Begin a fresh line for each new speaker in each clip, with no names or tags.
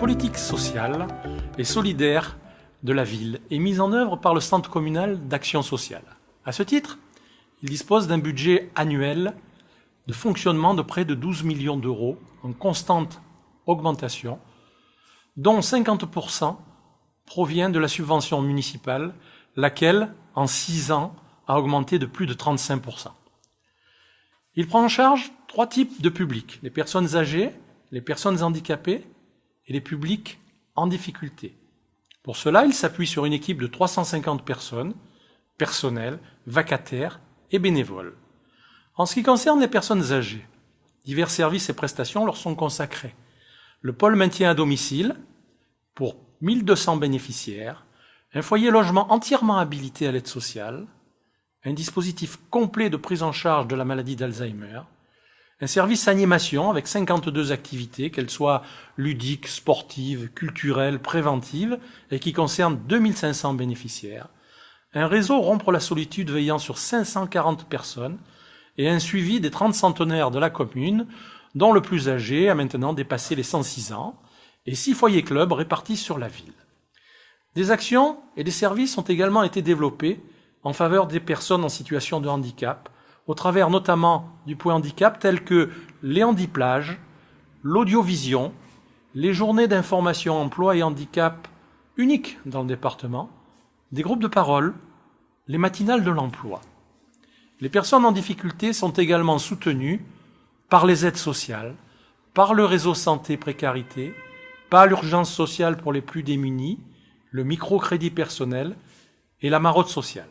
politique sociale et solidaire de la ville est mise en œuvre par le Centre communal d'action sociale. À ce titre, il dispose d'un budget annuel de fonctionnement de près de 12 millions d'euros en constante augmentation, dont 50% provient de la subvention municipale, laquelle, en 6 ans, a augmenté de plus de 35%. Il prend en charge 3 types de publics: les personnes âgées, les personnes handicapées et les publics en difficulté. Pour cela, il s'appuie sur une équipe de 350 personnes, personnel, vacataires et bénévoles. En ce qui concerne les personnes âgées, divers services et prestations leur sont consacrés. Le pôle maintien à domicile, pour 1200 bénéficiaires, un foyer logement entièrement habilité à l'aide sociale, un dispositif complet de prise en charge de la maladie d'Alzheimer, un service animation avec 52 activités, qu'elles soient ludiques, sportives, culturelles, préventives, et qui concernent 2500 bénéficiaires, un réseau Rompre la solitude veillant sur 540 personnes, et un suivi des 30 centenaires de la commune, dont le plus âgé a maintenant dépassé les 106 ans, et 6 foyers clubs répartis sur la ville. Des actions et des services ont également été développés en faveur des personnes en situation de handicap, au travers notamment du point handicap tels que les handiplages, l'audiovision, les journées d'information emploi et handicap uniques dans le département, des groupes de parole, les matinales de l'emploi. Les personnes en difficulté sont également soutenues par les aides sociales, par le réseau santé précarité, par l'urgence sociale pour les plus démunis, le microcrédit personnel et la maraude sociale.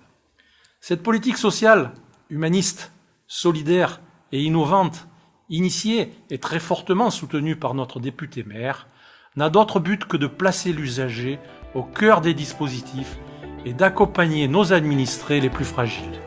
Cette politique sociale, humaniste, solidaire et innovante, initiée et très fortement soutenue par notre député maire, n'a d'autre but que de placer l'usager au cœur des dispositifs et d'accompagner nos administrés les plus fragiles.